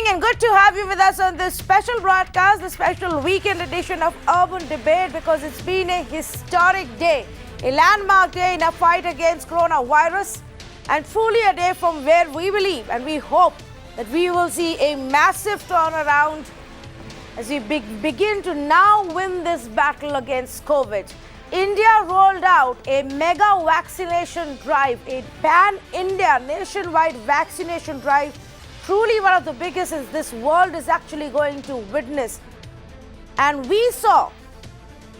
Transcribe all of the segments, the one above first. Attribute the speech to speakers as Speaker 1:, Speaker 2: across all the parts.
Speaker 1: evening and good to have you with us on this special broadcast, the special weekend edition of Urban Debate, because it's been a historic day, a landmark day in our fight against coronavirus, and truly a day from where we believe and we hope that we will see a massive turnaround as we begin to now win this battle against COVID. India rolled out a mega vaccination drive, a pan-India nationwide vaccination drive, truly one of the biggest this world is actually going to witness. And we saw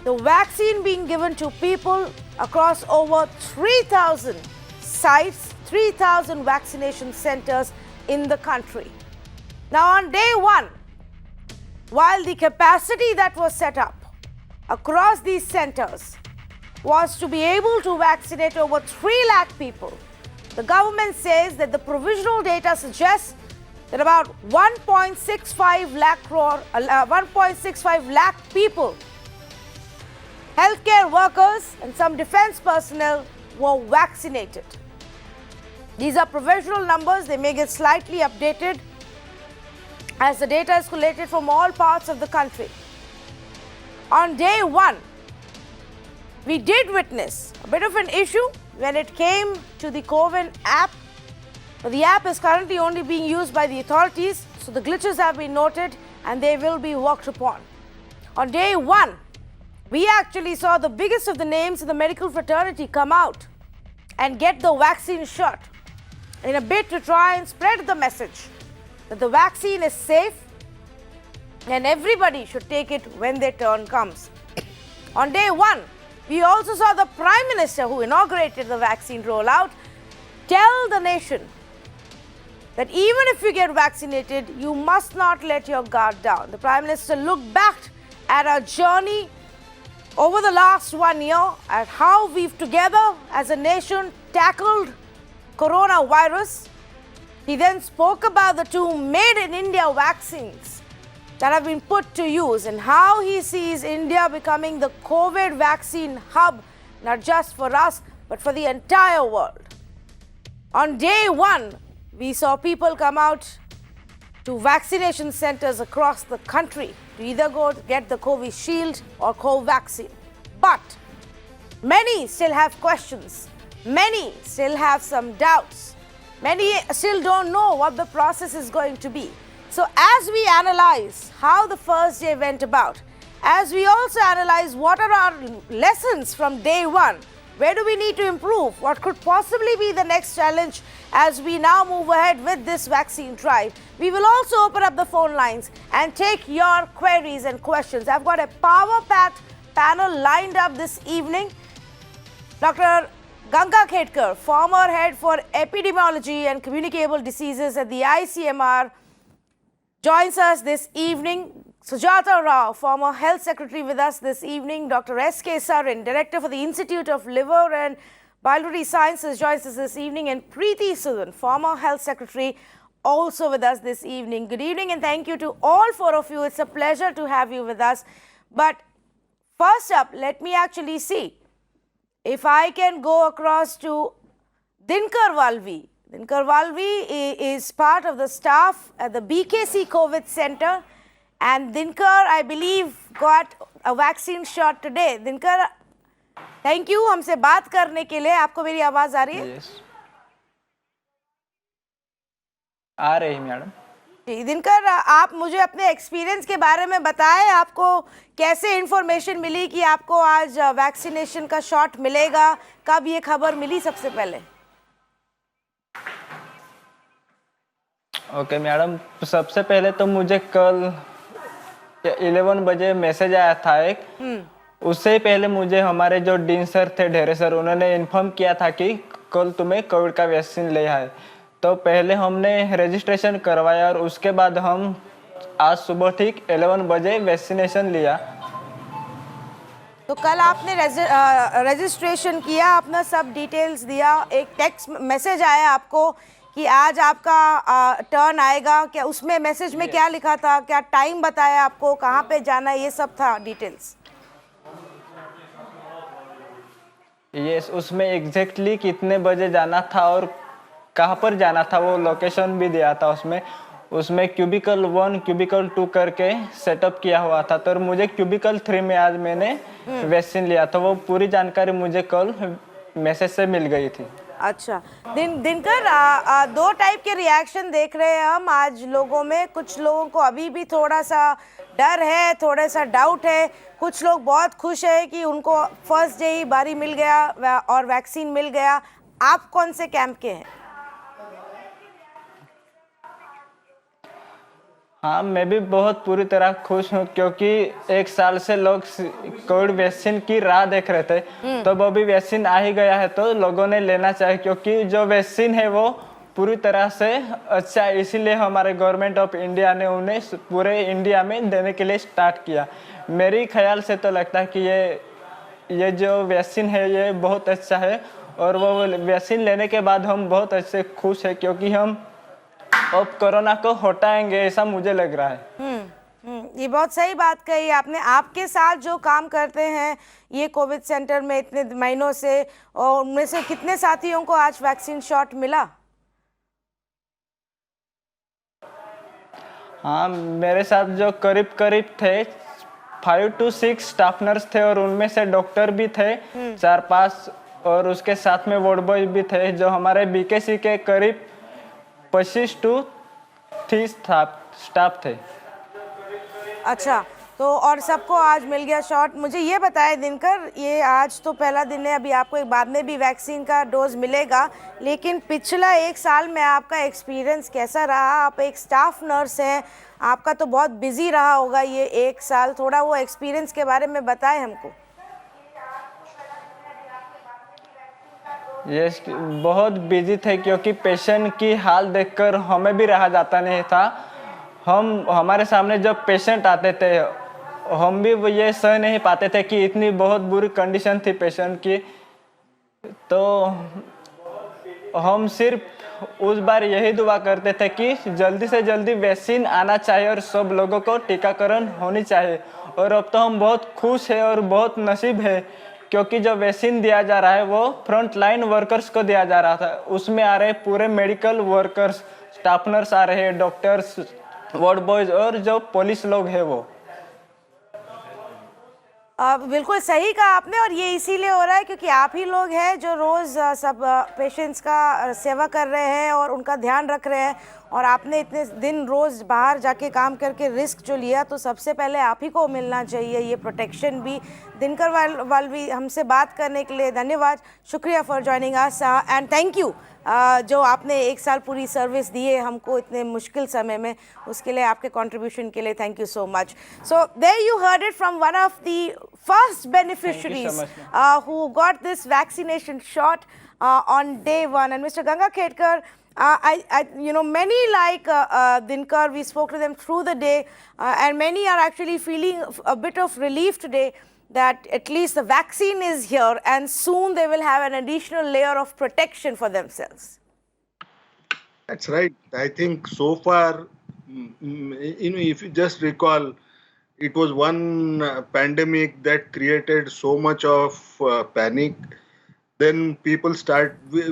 Speaker 1: the vaccine being given to people across over 3,000 sites, 3,000 vaccination centers in the country. Now on day one, while the capacity that was set up across these centers was to be able to vaccinate over 3 lakh people, the government says that the provisional data suggests that about 1.65 lakh people, healthcare workers and some defense personnel were vaccinated. These are provisional numbers. They may get slightly updated as the data is collated from all parts of the country. On day one, we did witness a bit of an issue when it came to the CoWIN app. But the app is currently only being used by the authorities, so the glitches have been noted and they will be worked upon. On day one, we actually saw the biggest of the names in the medical fraternity come out and get the vaccine shot in a bid to try and spread the message that the vaccine is safe and everybody should take it when their turn comes. On day one, we also saw the Prime Minister, who inaugurated the vaccine rollout, tell the nation that even if you get vaccinated, you must not let your guard down. The Prime Minister looked back at our journey over the last 1 year, at how we've together as a nation tackled coronavirus. He then spoke about the 2 made in India vaccines that have been put to use and how he sees India becoming the COVID vaccine hub, not just for us, but for the entire world. On day one, we saw people come out to vaccination centers across the country to either go to get the Covishield or Covaxin. But many still have questions. Many still have some doubts. Many still don't know what the process is going to be. So as we analyze how the first day went about, as we also analyze what are our lessons from day one, where do we need to improve, what could possibly be the next challenge as we now move ahead with this vaccine drive, we will also open up the phone lines and take your queries and questions. I've got a power-packed panel lined up this evening. Dr. Ganga Khedkar, former head for epidemiology and communicable diseases at the ICMR, joins us this evening. Sujata Rao, former health secretary, with us this evening. Dr. S.K. Sarin, director for the Institute of Liver and Biliary Sciences, joins us this evening. And Preeti Sudan, former health secretary, also with us this evening. Good evening and thank you to all 4 of you. It's a pleasure to have you with us. But first up, let me actually see if I can go across to Dinkar Valvi. Dinkar Valvi is part of the staff at the BKC COVID Center. And Dinkar, I believe, got a vaccine shot today. Dinkar, thank you हमसे बात करने के लिए. आपको मेरी आवाज आ रही है?
Speaker 2: Yes. आ रही है मैडम.
Speaker 1: जी, दिनकर, आप मुझे अपने एक्सपीरियंस के बारे में बताएं. आपको कैसे इन्फॉर्मेशन मिली कि आपको आज वैक्सीनेशन का शॉट मिलेगा? कब ये खबर मिली सबसे पहले?
Speaker 2: ओके मैडम, सबसे पहले तो मुझे कल 11 बजे मैसेज आया था एक. उससे पहले मुझे हमारे जो डीन सर थे, ढेरे सर, उन्होंने इन्फॉर्म किया था कि कल तुम्हें कोविड का वैक्सीन ले आए. तो पहले हमने रजिस्ट्रेशन करवाया और उसके बाद हम आज सुबह ठीक 11 बजे वैक्सीनेशन लिया.
Speaker 1: तो कल आपने रजिस्ट्रेशन किया, अपना सब डिटेल्स दिया, एक टेक्स्ट मैसेज आया आपको कि आज आपका टर्न आएगा. क्या उसमें मैसेज में क्या लिखा था? क्या टाइम बताया आपको? कहाँ पे जाना है? ये सब था डिटेल्स.
Speaker 2: यस, उसमें एग्जैक्टली कितने बजे जाना था और कहाँ पर जाना था वो लोकेशन भी दिया था उसमें. उसमें क्यूबिकल 1 क्यूबिकल 2 करके सेटअप किया हुआ था, तो मुझे क्यूबिकल 3 में आज मैंने वैक्सीन लिया, तो वो पूरी जानकारी मुझे कल मैसेज से मिल गई थी।
Speaker 1: अच्छा, दिनकर, दो टाइप के रिएक्शन देख रहे हैं हम आज लोगों में। कुछ लोगों को अभी भी थोड़ा सा डर है, थोड़ा सा डाउट है। कुछ लोग बहुत खुश है कि उनको फर्स्ट डे ही बारी मिल गया और वैक्सीन मिल गया। आप कौन से कैंप के हैं?
Speaker 2: हाँ, मैं भी बहुत पूरी तरह खुश हूँ, क्योंकि एक साल से लोग कोविड वैक्सीन की राह देख रहे थे, तो वो भी वैक्सीन आ ही गया है तो लोगों ने लेना चाहिए, क्योंकि जो वैक्सीन है वो पूरी तरह से अच्छा है। इसीलिए हमारे गवर्नमेंट ऑफ इंडिया ने उन्हें पूरे इंडिया में देने के लिए स्टार्ट किया। मेरी ख्याल से तो लगता है कि ये जो वैक्सीन है ये बहुत अच्छा है, और वो वैक्सीन लेने के बाद हम बहुत अच्छे खुश हैं, क्योंकि हम अब कोरोना को हटाएंगे, ऐसा मुझे लग रहा है।
Speaker 1: ये बहुत सही बात कही आपने। आपके साथ जो काम करते हैं ये कोविड सेंटर में इतने महीनों से, और उनमें से कितने साथियों को आज वैक्सीन शॉट मिला?
Speaker 2: हाँ, मेरे साथ जो करीब करीब थे 5 to 6 स्टाफ नर्स थे, और उनमें से डॉक्टर भी थे 4-5, और उसके साथ में वार्ड बॉय भी थे, जो हमारे बीकेसी के करीब 25 to 30 स्टाफ थे।
Speaker 1: अच्छा, तो और सबको आज मिल गया शॉट। मुझे ये बताएं दिनकर, ये आज तो पहला दिन है, अभी आपको एक बाद में भी वैक्सीन का डोज मिलेगा, लेकिन पिछला एक साल में आपका एक्सपीरियंस कैसा रहा? आप एक स्टाफ नर्स हैं, आपका तो बहुत बिजी रहा होगा ये एक साल। थोड़ा वो एक्सपीरियंस के बारे में बताएं हमको।
Speaker 2: ये बहुत बिजी थे, क्योंकि पेशेंट की हाल देखकर हमें भी रहा जाता नहीं था। हमारे सामने जब पेशेंट आते थे, हम भी वो ये सह नहीं पाते थे कि इतनी बहुत बुरी कंडीशन थी पेशेंट की। तो हम सिर्फ उस बार यही दुआ करते थे कि जल्दी से जल्दी वैक्सीन आना चाहिए और सब लोगों को टीकाकरण होनी चाहिए। और अब तो हम बहुत खुश हैं और बहुत नसीब है, क्योंकि जो वैक्सीन दिया जा रहा है वो फ्रंट लाइन वर्कर्स को दिया जा रहा था। उसमें आ रहे पूरे मेडिकल वर्कर्स, स्टाफ नर्स आ रहे हैं, डॉक्टर्स, वार्ड बॉयज और जो पुलिस लोग हैं वो।
Speaker 1: बिल्कुल सही कहा आपने, और ये इसीलिए हो रहा है क्योंकि आप ही लोग हैं जो रोज़ सब पेशेंट्स का सेवा कर रहे हैं और उनका ध्यान रख रहे हैं, और आपने इतने दिन रोज़ बाहर जाके काम करके रिस्क जो लिया, तो सबसे पहले आप ही को मिलना चाहिए ये प्रोटेक्शन भी। दिनकर वाल्वी, हमसे बात करने के लिए धन्यवाद, शुक्रिया for joining us and thank you. जो आपने एक साल पूरी सर्विस दी है हमको इतने मुश्किल समय में, उसके लिए, आपके कंट्रीब्यूशन के लिए thank you so much. So there you heard it from one of the first beneficiaries who got this vaccination shot on day 1. And Mr. Ganga Khetkar, many like Dinkar, we spoke to them through the day, and many are actually feeling a bit of relief today that at least the vaccine is here and soon they will have an additional layer of protection for themselves.
Speaker 3: That's right. I think so far, if you just recall, it was one pandemic that created so much of panic. Then people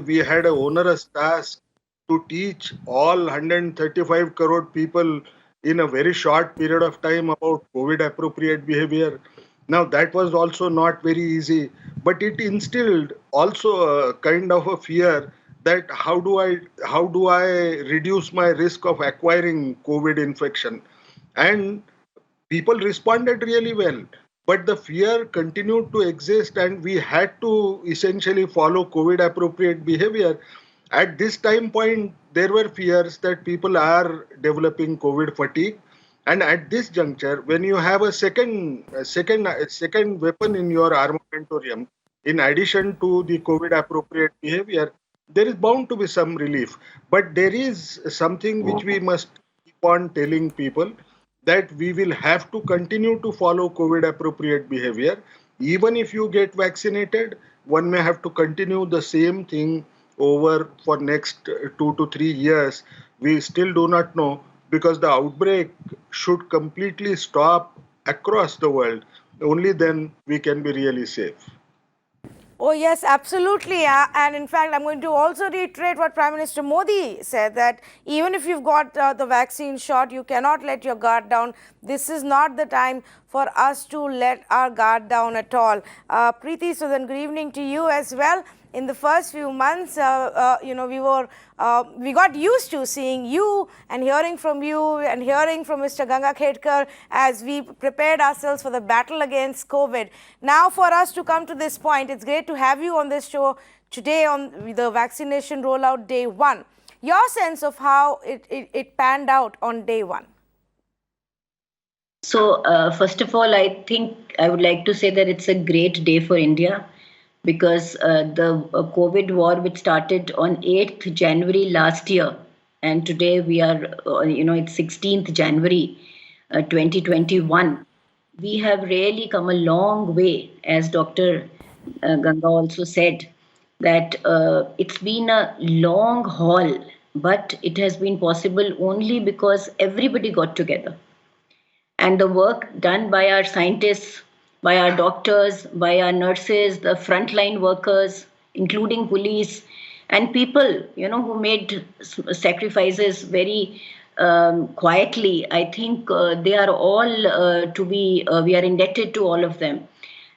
Speaker 3: we had an onerous task to teach all 135 crore people in a very short period of time about COVID appropriate behavior. Now that was also not very easy, but it instilled also a kind of a fear that how do I reduce my risk of acquiring COVID infection? And people responded really well, but the fear continued to exist, and we had to essentially follow COVID appropriate behavior. At this time point, there were fears that people are developing COVID fatigue. And at this juncture, when you have a second weapon in your armamentarium, in addition to the COVID appropriate behavior, there is bound to be some relief. But there is something which we must keep on telling people, that we will have to continue to follow COVID appropriate behavior. Even if you get vaccinated, one may have to continue the same thing over for next 2 to 3 years. We still do not know, because the outbreak should completely stop across the world. Only then we can be really safe.
Speaker 1: Oh, yes, absolutely. And in fact, I'm going to also reiterate what Prime Minister Modi said, that even if you've got the vaccine shot, you cannot let your guard down. This is not the time for us to let our guard down at all. Preeti, so then good evening to you as well. In the first few months, we got used to seeing you and hearing from you and hearing from Mr. Ganga Khedkar as we prepared ourselves for the battle against COVID. Now, for us to come to this point, it's great to have you on this show today on the vaccination rollout day one. Your sense of how it panned out on day one.
Speaker 4: So, first of all, I think I would like to say that it's a great day for India because the COVID war, which started on 8th January last year, and today we are, it's 16th January 2021. We have really come a long way, as Dr. Ganga also said, that it's been a long haul, but it has been possible only because everybody got together. And the work done by our scientists, by our doctors, by our nurses, the frontline workers, including police, and people, who made sacrifices very quietly. I think they are all we are indebted to all of them.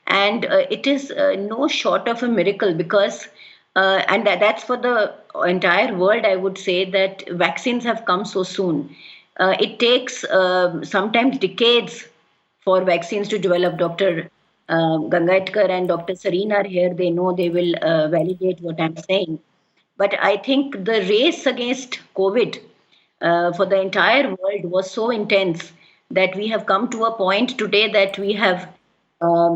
Speaker 4: And it is no short of a miracle because, and that's for the entire world, I would say, that vaccines have come so soon. It takes sometimes decades for vaccines to develop. Dr. Gangatkar and Dr. Sareen are here. They know, they will validate what I'm saying. But I think the race against COVID for the entire world was so intense that we have come to a point today that we have,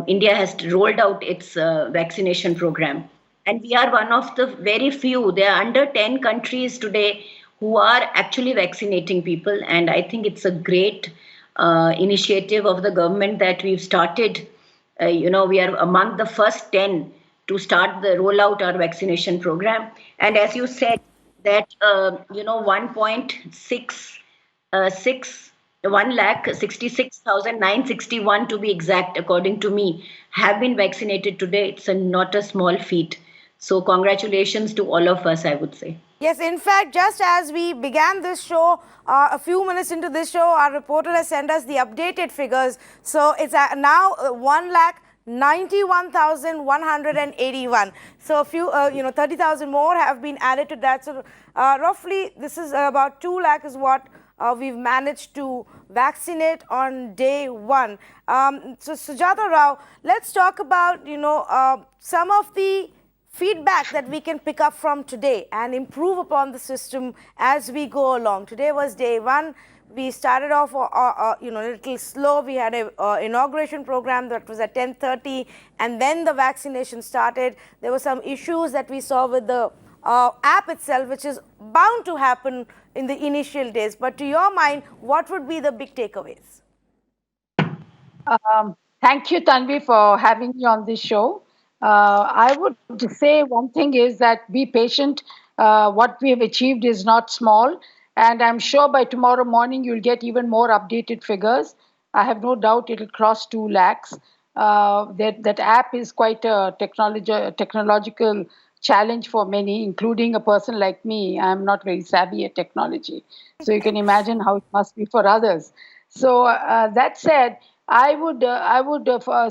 Speaker 4: India has rolled out its vaccination program. And we are one of the very few, there are under 10 countries today who are actually vaccinating people. And I think it's a great initiative of the government that we've started. We are among the first 10 to start the rollout our vaccination program. And as you said, that 1,66,961 to be exact, according to me, have been vaccinated today. It's not a small feat. So congratulations to all of us, I would say.
Speaker 1: Yes, in fact, just as we began this show, a few minutes into this show, our reporter has sent us the updated figures. So it's now 1,91,181. So a few, 30,000 more have been added to that. So roughly, this is about 2 lakh is what we've managed to vaccinate on day one. So Sujata Rao, let's talk about, some of the feedback that we can pick up from today and improve upon the system as we go along. Today was day one. We started off a little slow. We had an inauguration program that was at 10:30, and then the vaccination started. There were some issues that we saw with the app itself, which is bound to happen in the initial days. But to your mind, what would be the big takeaways?
Speaker 5: Thank you, Tanvi, for having me on this show. I would say one thing is that be patient. What we have achieved is not small. And I'm sure by tomorrow morning, you'll get even more updated figures. I have no doubt it'll cross 2 lakhs. That app is quite a technological challenge for many, including a person like me. I'm not very savvy at technology. So you can imagine how it must be for others. So that said, I would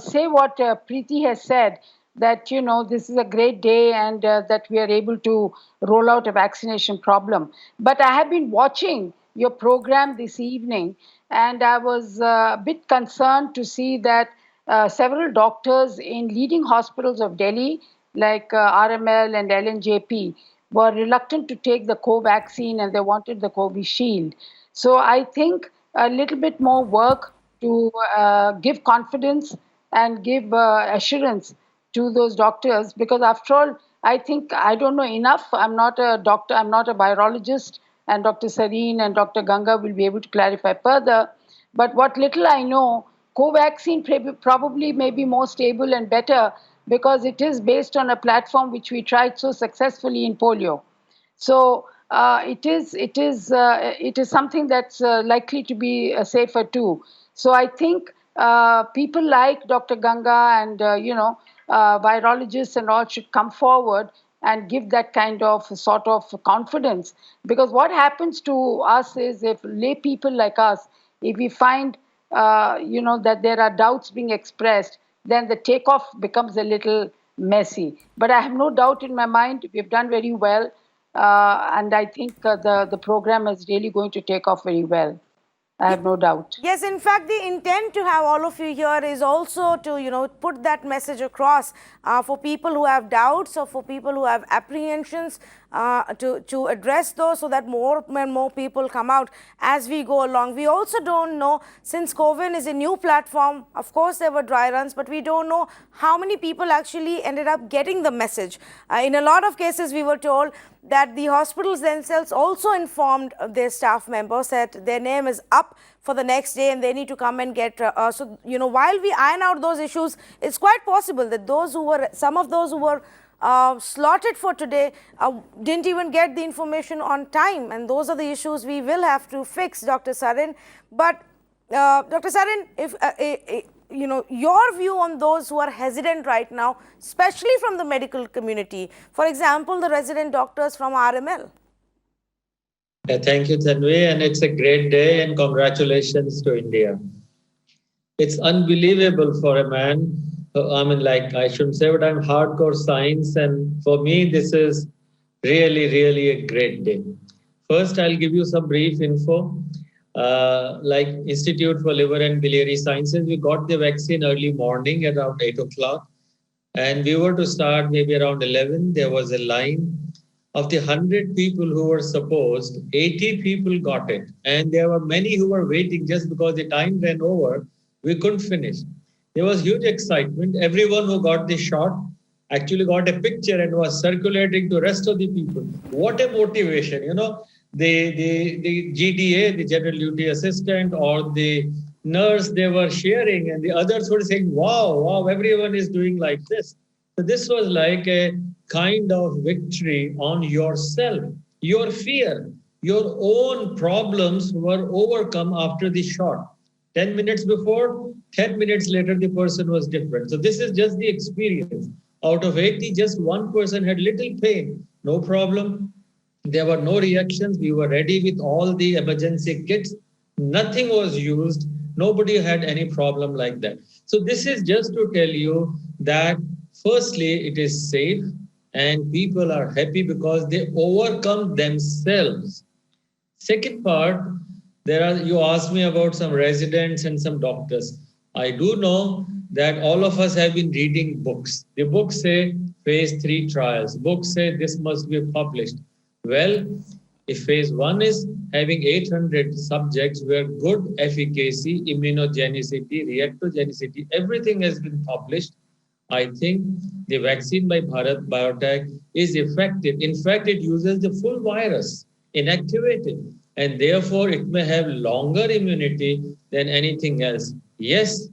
Speaker 5: say what Preeti has said, that this is a great day and that we are able to roll out a vaccination problem. But I have been watching your program this evening, and I was a bit concerned to see that several doctors in leading hospitals of Delhi, like RML and LNJP, were reluctant to take the Covaxin and they wanted the Covishield. So I think a little bit more work to give confidence and give assurance to those doctors, because after all, I think I don't know enough. I'm not a doctor, I'm not a virologist, and Dr. Sareen and Dr. Ganga will be able to clarify further. But what little I know, Covaxin probably may be more stable and better because it is based on a platform which we tried so successfully in polio. So it is something that's likely to be safer too. So I think people like Dr. Ganga and virologists and all should come forward and give that kind of sort of confidence. Because what happens to us is, if lay people like us, if we find that there are doubts being expressed, then the takeoff becomes a little messy. But I have no doubt in my mind we've done very well, and I think the program is really going to take off very well. I have no doubt.
Speaker 1: Yes, in fact, the intent to have all of you here is also to, put that message across for people who have doubts or for people who have apprehensions, to address those so that more and more people come out as we go along. We also don't know, since CoWIN is a new platform, of course there were dry runs, but we don't know how many people actually ended up getting the message. In a lot of cases, we were told that the hospitals themselves also informed their staff members that their name is up for the next day and they need to come and get, while we iron out those issues, it's quite possible that some of those who were slotted for today didn't even get the information on time, and those are the issues we will have to fix, Dr. Sarin. But Dr. Sarin, if your view on those who are hesitant right now, especially from the medical community, for example, the resident doctors from RML.
Speaker 6: Thank you, Tanvi, and it's a great day, and congratulations to India. It's unbelievable for a man. I shouldn't say, but I'm hardcore science, and for me, this is really, really a great day. First, I'll give you some brief info. Like Institute for Liver and Biliary Sciences, we got the vaccine early morning around 8 o'clock, and we were to start maybe around 11. There was a line. Of the 100 people who were supposed, 80 people got it. And there were many who were waiting just because the time ran over. We couldn't finish. There was huge excitement. Everyone who got the shot actually got a picture and was circulating to the rest of the people. What a motivation, the GDA, the General Duty Assistant, or the nurse, they were sharing, and the others were saying, wow, everyone is doing like this. So this was like a kind of victory on yourself. Your fear, your own problems were overcome after the shot. 10 minutes before, 10 minutes later, the person was different. So this is just the experience. Out of 80, just one person had little pain. No problem. There were no reactions. We were ready with all the emergency kits. Nothing was used. Nobody had any problem like that. So this is just to tell you that firstly, it is safe and people are happy because they overcome themselves. Second part, you asked me about some residents and some doctors. I do know that all of us have been reading books. The books say phase 3 trials. Books say this must be published. Well, if phase 1 is having 800 subjects where good efficacy, immunogenicity, reactogenicity, everything has been published, I think the vaccine by Bharat Biotech is effective. In fact, it uses the full virus, inactivated, and therefore it may have longer immunity than anything else. Yes,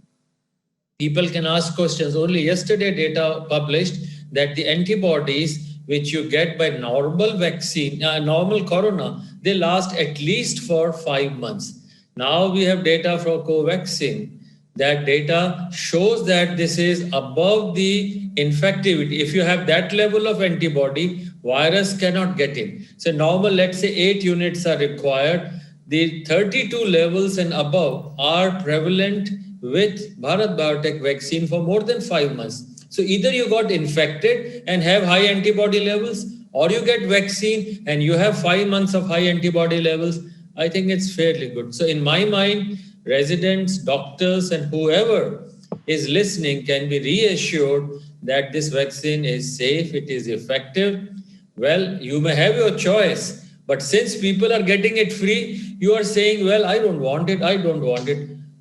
Speaker 6: people can ask questions. Only yesterday data published that the antibodies which you get by normal vaccine, normal corona, they last at least for 5 months. Now we have data for Covaxin. That data shows that this is above the infectivity. If you have that level of antibody, virus cannot get in. So normal, let's say 8 units are required. The 32 levels and above are prevalent with Bharat Biotech vaccine for more than 5 months. So either you got infected and have high antibody levels, or you get vaccine and you have 5 months of high antibody levels. I think it's fairly good. So in my mind, residents, doctors, and whoever is listening can be reassured that this vaccine is safe, it is effective. Well, you may have your choice, but since people are getting it free, you are saying, well, I don't want it.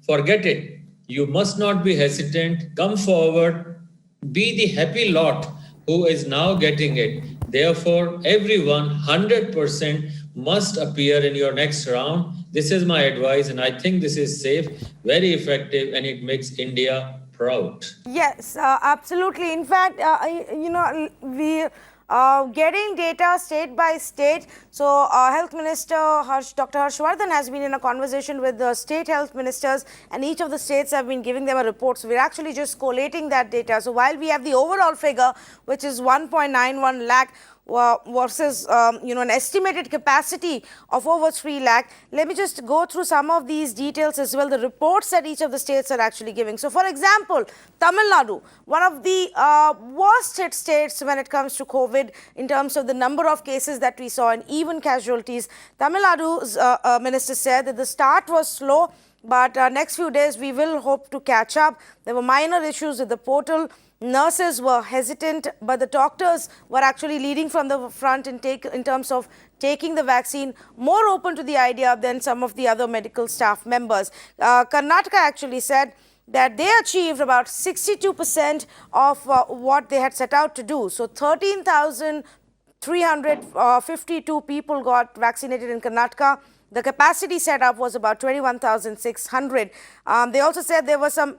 Speaker 6: Forget it. You must not be hesitant. Come forward. Be the happy lot who is now getting it. Therefore, everyone, 100% must appear in your next round. This is my advice, and I think this is safe, very effective, and it makes India proud.
Speaker 1: Yes, absolutely. In fact, we getting data state by state. So, Health Minister Dr. Harshvardhan has been in a conversation with the state health ministers, and each of the states have been giving them a report. So, we're actually just collating that data. So, while we have the overall figure, which is 1.91 lakh, versus an estimated capacity of over 3 lakh. Let me just go through some of these details as well, the reports that each of the states are actually giving. So, for example, Tamil Nadu, one of the worst hit states when it comes to COVID in terms of the number of cases that we saw and even casualties. Tamil Nadu's minister said that the start was slow, but next few days we will hope to catch up. There were minor issues with the portal. Nurses were hesitant, but the doctors were actually leading from the front in terms of taking the vaccine, more open to the idea than some of the other medical staff members. Karnataka actually said that they achieved about 62% of what they had set out to do. So 13,352 people got vaccinated in Karnataka. The capacity set up was about 21,600. They also said there were some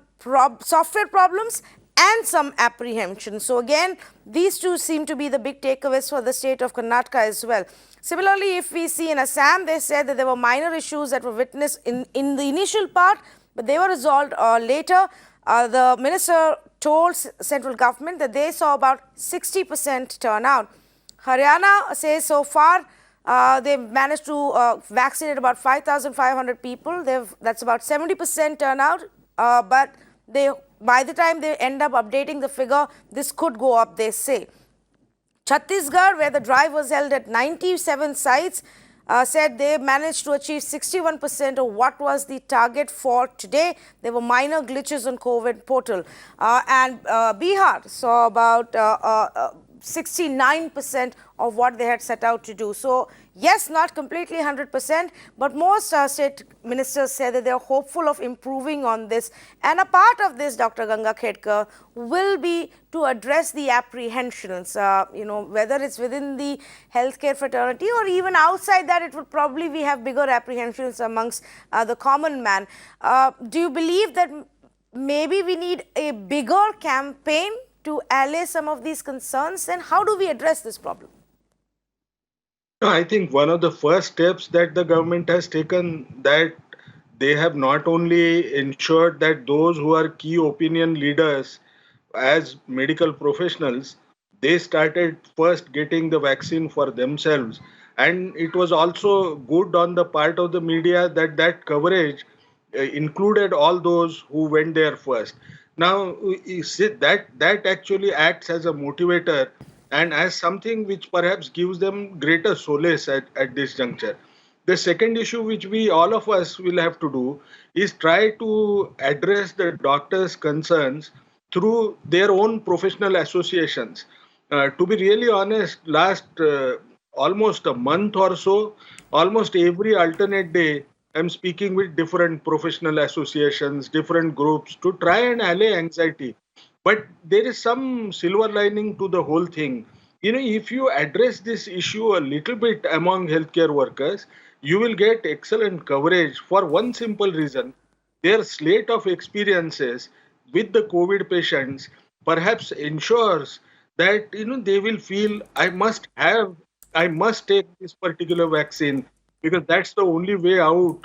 Speaker 1: software problems and some apprehension. So again, these two seem to be the big takeaways for the state of Karnataka as well. Similarly, if we see in Assam, they said that there were minor issues that were witnessed in the initial part, but they were resolved later. The minister told central government that they saw about 60% turnout. Haryana says so far they've managed to vaccinate about 5,500 people. That's about 70% turnout, but by the time they end up updating the figure, this could go up, they say. Chhattisgarh, where the drive was held at 97 sites, said they managed to achieve 61% of what was the target for today. There were minor glitches on COVID portal. And Bihar saw about 69% of what they had set out to do. So, yes, not completely 100%, but most state ministers say that they are hopeful of improving on this. And a part of this, Dr. Ganga Khedkar, will be to address the apprehensions, whether it's within the healthcare fraternity or even outside that, it would probably have bigger apprehensions amongst the common man. Do you believe that maybe we need a bigger campaign to allay some of these concerns? Then how do we address this problem?
Speaker 3: I think one of the first steps that the government has taken, that they have not only ensured that those who are key opinion leaders as medical professionals, they started first getting the vaccine for themselves. And it was also good on the part of the media that coverage included all those who went there first. Now, you see, that actually acts as a motivator and as something which perhaps gives them greater solace at this juncture. The second issue which all of us will have to do is try to address the doctors' concerns through their own professional associations. To be really honest, last almost a month or so, almost every alternate day, I'm speaking with different professional associations, different groups to try and allay anxiety. But there is some silver lining to the whole thing. If you address this issue a little bit among healthcare workers, you will get excellent coverage for one simple reason. Their slate of experiences with the COVID patients perhaps ensures that they will feel I must take this particular vaccine, because that's the only way out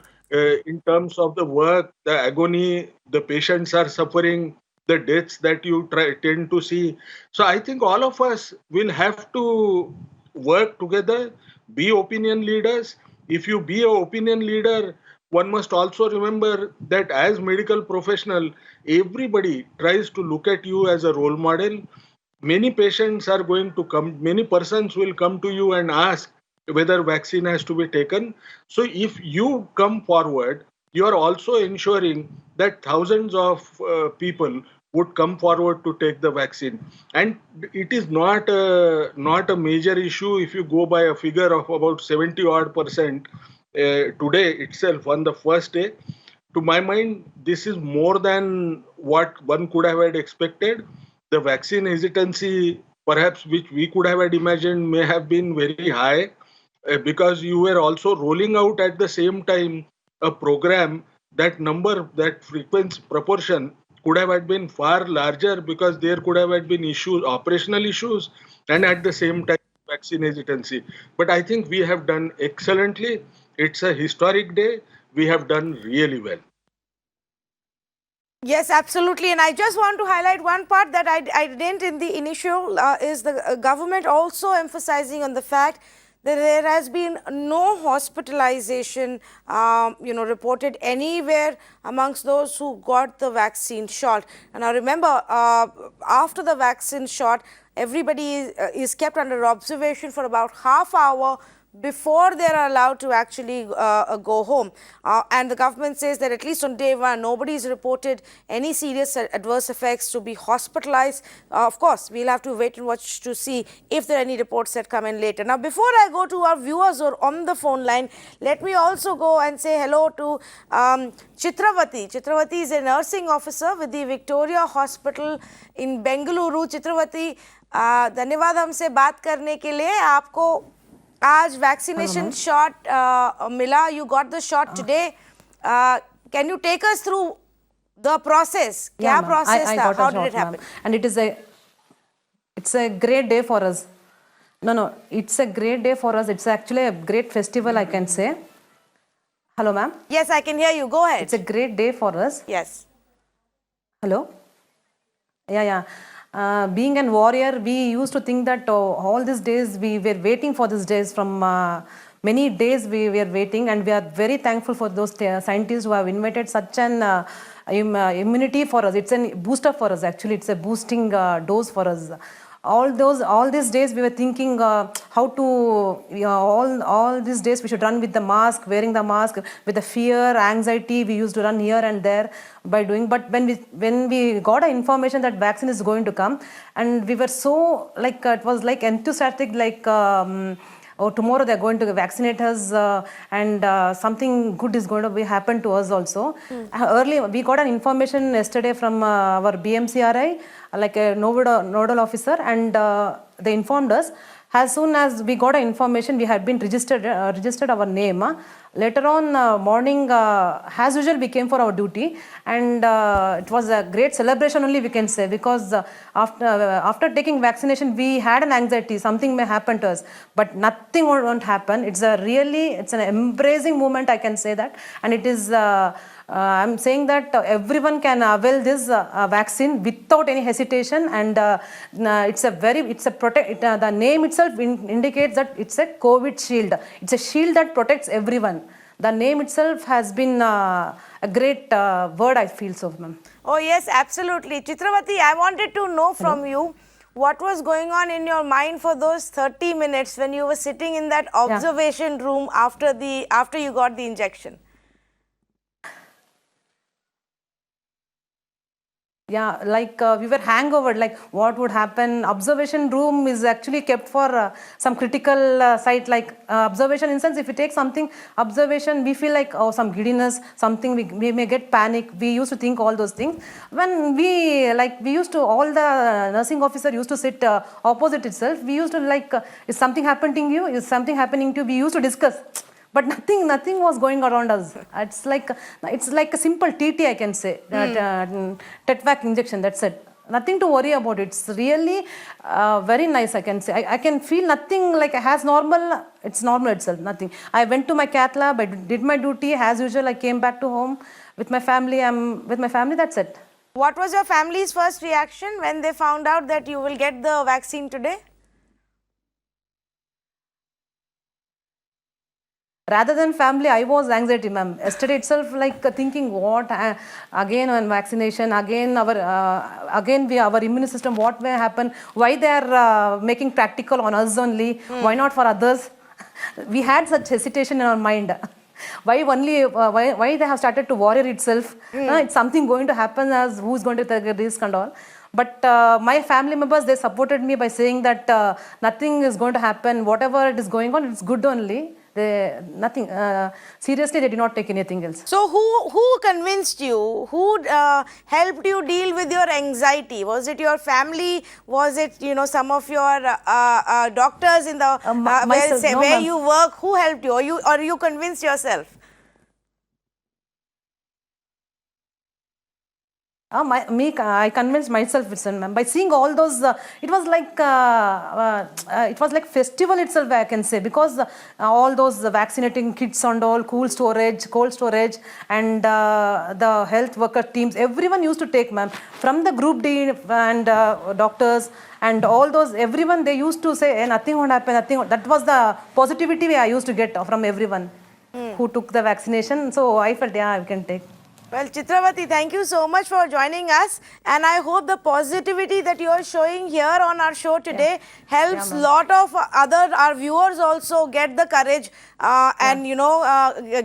Speaker 3: in terms of the work, the agony the patients are suffering, the deaths that you tend to see. So I think all of us will have to work together, be opinion leaders. If you be an opinion leader, one must also remember that as medical professional, everybody tries to look at you as a role model. Many patients are going to come, many persons will come to you and ask whether vaccine has to be taken. So if you come forward, you are also ensuring that thousands of people would come forward to take the vaccine. And it is not a major issue if you go by a figure of about 70% today itself on the first day. To my mind, this is more than what one could have had expected. The vaccine hesitancy, perhaps which we could have had imagined, may have been very high because you were also rolling out at the same time a program that frequency proportion could have been far larger because there could have been issues, operational issues, and at the same time vaccine hesitancy. But I think we have done excellently. It's a historic day. We have done really well.
Speaker 1: Yes, absolutely. And I just want to highlight one part that I didn't in the initial is the government also emphasizing on the fact that there has been no hospitalization, reported anywhere amongst those who got the vaccine shot. And I remember after the vaccine shot, everybody is kept under observation for about half hour before they are allowed to actually go home. And the government says that at least on day one, nobody has reported any serious adverse effects to be hospitalized. Of course, we'll have to wait and watch to see if there are any reports that come in later. Now, before I go to our viewers who are on the phone line, let me also go and say hello to Chitravati. Chitravati is a nursing officer with the Victoria Hospital in Bengaluru. Chitravati, धन्यवाद हमसे बात करने के लिए. आपको आज vaccination shot मिला, you got the shot today. Can you take us through the process? क्या process था? How did it happen?
Speaker 7: And it's a great day for us. No, it's a great day for us. It's actually a great festival, I can say. Hello, ma'am.
Speaker 1: Yes, I can hear you. Go ahead.
Speaker 7: It's a great day for us.
Speaker 1: Yes.
Speaker 7: Hello. Yeah. Being a warrior, we used to think that all these days we were waiting for these days. From many days we were waiting, and we are very thankful for those scientists who have invented such an immunity for us. It's a booster for us. Actually, it's a boosting dose for us. All these days we were thinking how to all these days we should run with the mask, wearing the mask, with the fear, anxiety. We used to run here and there by doing. But when we got information that vaccine is going to come, and we were so it was like enthusiastic, tomorrow they're going to vaccinate us, and something good is going to happen to us also. Early we got an information yesterday from our BMCRI, like a nodal officer, and they informed us. As soon as we got information, we had been registered our name. Later on morning, as usual, we came for our duty, and it was a great celebration only, we can say, because after taking vaccination, we had an anxiety, something may happen to us, but nothing won't happen. It's an embracing moment, I can say that, and it is. I'm saying that everyone can avail this vaccine without any hesitation, and the name itself indicates that it's a COVID shield. It's a shield that protects everyone. The name itself has been a great word, I feel so, ma'am.
Speaker 1: Oh yes, absolutely. Chitravati, I wanted to know from you what was going on in your mind for those 30 minutes when you were sitting in that observation room after you got the injection.
Speaker 7: Yeah, we were hangover, what would happen. Observation room is actually kept for some critical site, observation. In sense, if we take something, observation, we feel some giddiness, something, we may get panic. We used to think all those things. When all the nursing officer used to sit opposite itself. We used to is something happening to you? Is something happening to you? We used to discuss. But nothing was going around us. It's like a simple TT, I can say. Tetvac injection, that's it. Nothing to worry about. It's really very nice, I can say. I can feel nothing as normal. It's normal itself, nothing. I went to my cath lab, I did my duty. As usual, I came back to home with my family. I'm with my family, that's it.
Speaker 1: What was your family's first reaction when they found out that you will get the vaccine today?
Speaker 7: Rather than family, I was anxiety, ma'am. Yesterday itself, thinking what again on vaccination, again our immune system, what may happen? Why they are making practical on us only? Why not for others? We had such hesitation in our mind. Why they have started to worry itself? It's something going to happen, as who's going to take a risk and all. But my family members, they supported me by saying that nothing is going to happen. Whatever it is going on, it's good only. Nothing. Seriously, they did not take anything else.
Speaker 1: So who convinced you? Who helped you deal with your anxiety? Was it your family? Was it some of your doctors in the where you work? Who helped you? Or you convinced yourself?
Speaker 7: I convinced myself itself, ma'am. By seeing all those, it was like festival itself, I can say, because all those vaccinating kits and all, cold storage, and the health worker teams, everyone used to take, ma'am, from the group D and doctors and all those, everyone, they used to say, nothing won't happen, that was the positivity I used to get from everyone who took the vaccination. So I felt, I can take.
Speaker 1: Well, Chitravati, thank you so much for joining us, and I hope the positivity that you are showing here on our show today helps lot of our viewers also get the courage and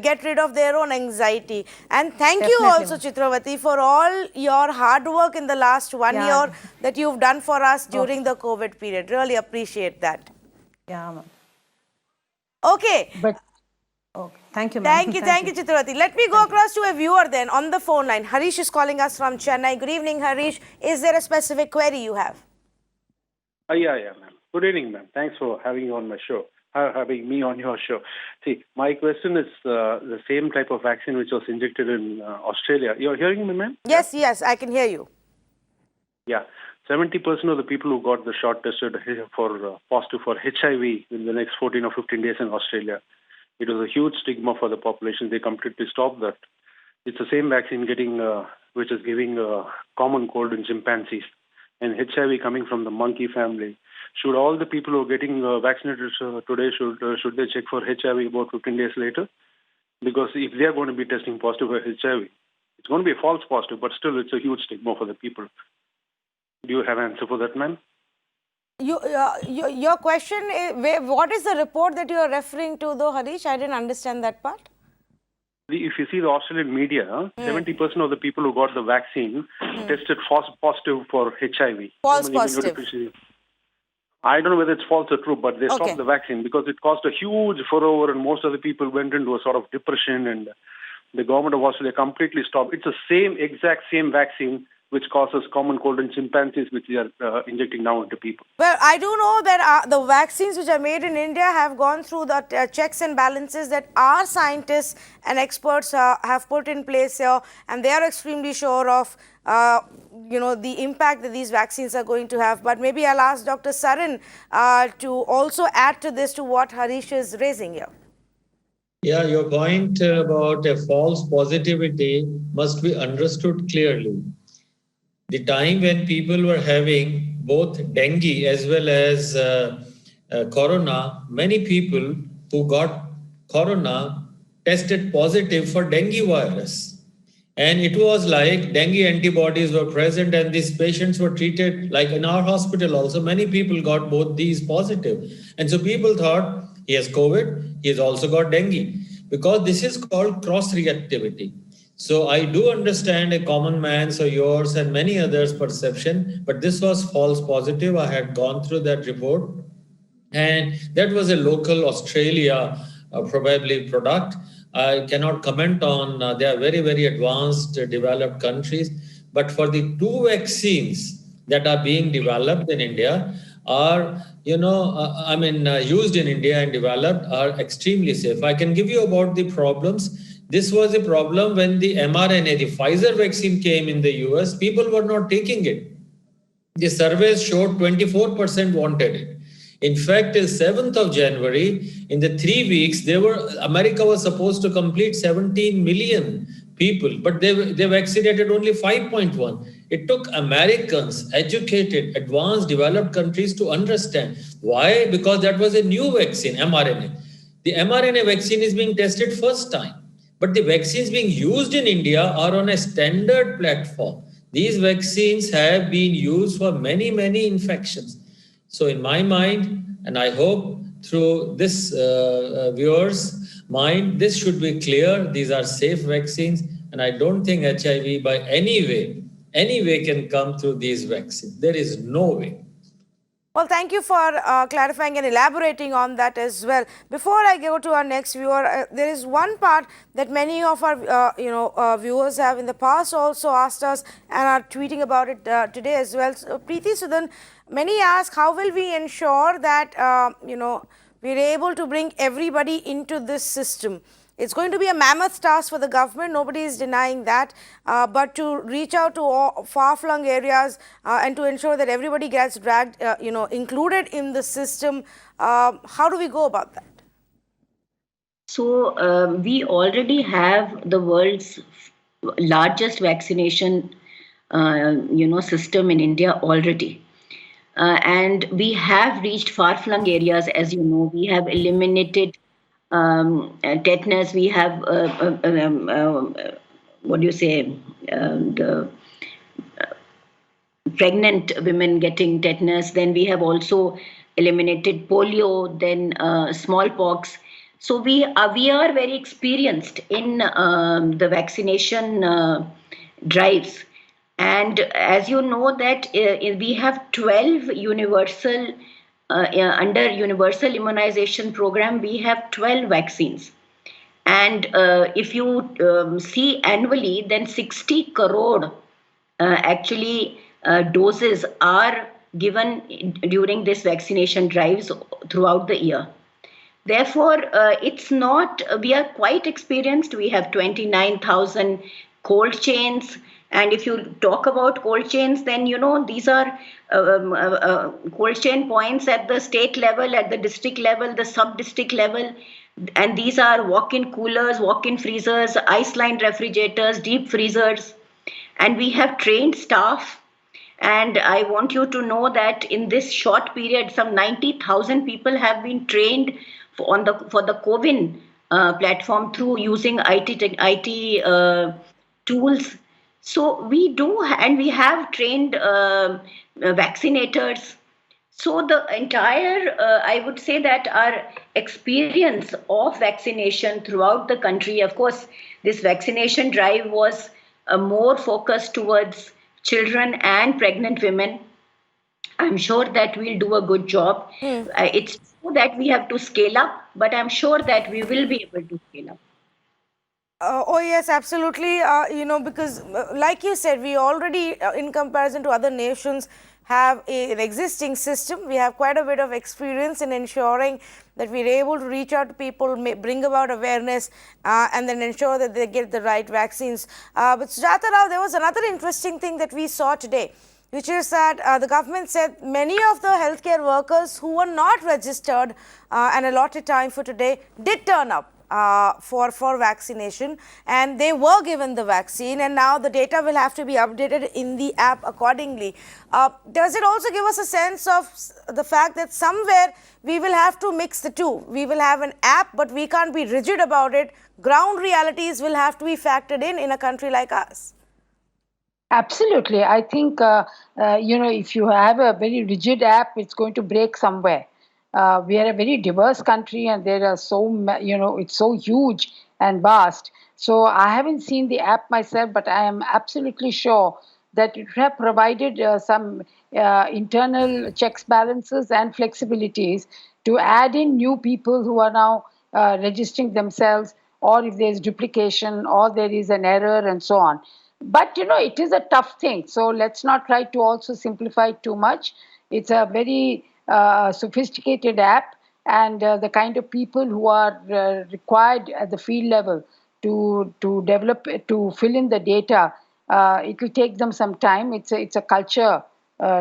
Speaker 1: get rid of their own anxiety. And thank you also, Chitravati, for all your hard work in the last 1 year that you've done for us during the COVID period. Really appreciate that.
Speaker 7: Yeah, ma'am.
Speaker 1: Okay.
Speaker 5: But
Speaker 7: Okay. Thank you, ma'am.
Speaker 1: Thank you, Chitravati. Let me go across to a viewer then on the phone line. Harish is calling us from Chennai. Good evening, Harish. Is there a specific query you have?
Speaker 8: Yeah, ma'am. Good evening, ma'am. Thanks for having me on your show. See, my question is the same type of vaccine which was injected in Australia. You're hearing me, ma'am?
Speaker 1: Yes, I can hear you.
Speaker 8: Yeah. 70% of the people who got the shot tested for positive for HIV in the next 14 or 15 days in Australia. It was a huge stigma for the population. They completely stopped that. It's the same vaccine which is giving common cold in chimpanzees and HIV coming from the monkey family. Should all the people who are getting vaccinated today, should they check for HIV about 15 days later? Because if they are going to be testing positive for HIV, it's going to be a false positive, but still it's a huge stigma for the people. Do you have an answer for that, ma'am?
Speaker 1: Your question is, what is the report that you are referring to though, Harish? I didn't understand that part.
Speaker 8: If you see the Australian media, 70% of the people who got the vaccine tested positive for HIV.
Speaker 1: False positive.
Speaker 8: I don't know whether it's false or true, but they stopped the vaccine because it caused a huge furore and most of the people went into a sort of depression, and the government of Australia completely stopped. It's the exact same vaccine which causes common cold in chimpanzees, which they are injecting now into people.
Speaker 1: Well, I do know that the vaccines which are made in India have gone through the checks and balances that our scientists and experts have put in place here, and they are extremely sure of the impact that these vaccines are going to have. But maybe I'll ask Dr. Sarin to also add to this, to what Harish is raising here.
Speaker 6: Yeah, your point about a false positivity must be understood clearly. The time when people were having both dengue as well as corona, many people who got corona tested positive for dengue virus. And it was like dengue antibodies were present and these patients were treated, like in our hospital also, many people got both these positive. And so people thought he has COVID, he has also got dengue, because this is called cross-reactivity. So I do understand a common man's or yours and many others' perception, but this was false positive. I had gone through that report, and that was a local Australia probably product. I cannot comment on, they are very, very advanced, developed countries. But for the two vaccines that are being developed in India are, used in India and developed, are extremely safe. I can give you about the problems. This was a problem when the mRNA, the Pfizer vaccine came in the US, people were not taking it. The surveys showed 24% wanted it. In fact, till 7th of January, in the 3 weeks, America was supposed to complete 17 million people, but they vaccinated only 5.1. It took Americans, educated, advanced, developed countries to understand. Why? Because that was a new vaccine, mRNA. The mRNA vaccine is being tested first time. But the vaccines being used in India are on a standard platform. These vaccines have been used for many, many infections. So in my mind, and I hope through this viewer's mind, this should be clear. These are safe vaccines. And I don't think HIV by any way can come through these vaccines. There is no way.
Speaker 1: Well, thank you for clarifying and elaborating on that as well. Before I go to our next viewer, there is one part that many of our viewers have in the past also asked us and are tweeting about it today as well. So, Preeti Sudan, many ask, how will we ensure that we're able to bring everybody into this system? It's going to be a mammoth task for the government, nobody is denying that, but to reach out to all far-flung areas and to ensure that everybody gets dragged, included in the system, how do we go about that?
Speaker 4: So we already have the world's largest vaccination, system in India already. And we have reached far-flung areas, as you know. We have eliminated tetanus. We have the pregnant women getting tetanus. Then we have also eliminated polio, then smallpox. So we are very experienced in the vaccination drives. And as you know that we have 12 universal, under universal immunization program, we have 12 vaccines. And if you see annually, then 60 crore actually doses are given during this vaccination drives throughout the year. Therefore, it's not, we are quite experienced. We have 29,000 cold chains. And if you talk about cold chains, then, these are cold chain points at the state level, at the district level, the sub-district level. And these are walk-in coolers, walk-in freezers, ice-lined refrigerators, deep freezers. And we have trained staff. And I want you to know that in this short period, some 90,000 people have been trained for the CoWIN platform through using IT tools. So we do, and we have trained vaccinators. So the entire, I would say that our experience of vaccination throughout the country, of course, this vaccination drive was more focused towards children and pregnant women. I'm sure that we'll do a good job. It's true that we have to scale up, but I'm sure that we will be able to scale up.
Speaker 1: Oh yes, absolutely. Because like you said, we already, in comparison to other nations, have an existing system. We have quite a bit of experience in ensuring that we're able to reach out to people, bring about awareness, and then ensure that they get the right vaccines. But Sujata Rao, there was another interesting thing that we saw today, which is that the government said many of the healthcare workers who were not registered and allotted time for today did turn up for vaccination, and they were given the vaccine, and now the data will have to be updated in the app accordingly. Does it also give us a sense of the fact that somewhere we will have to mix the two? We will have an app, but we can't be rigid about it. Ground realities will have to be factored in a country like us.
Speaker 5: Absolutely. I think, if you have a very rigid app, it's going to break somewhere. We are a very diverse country, and there are it's so huge and vast. So I haven't seen the app myself, but I am absolutely sure that it would have provided some internal checks, balances, and flexibilities to add in new people who are now registering themselves, or if there's duplication or there is an error and so on. But, it is a tough thing. So let's not try to also simplify it too much. It's a very sophisticated app, and the kind of people who are required at the field level to develop, to fill in the data, it will take them some time. It's a culture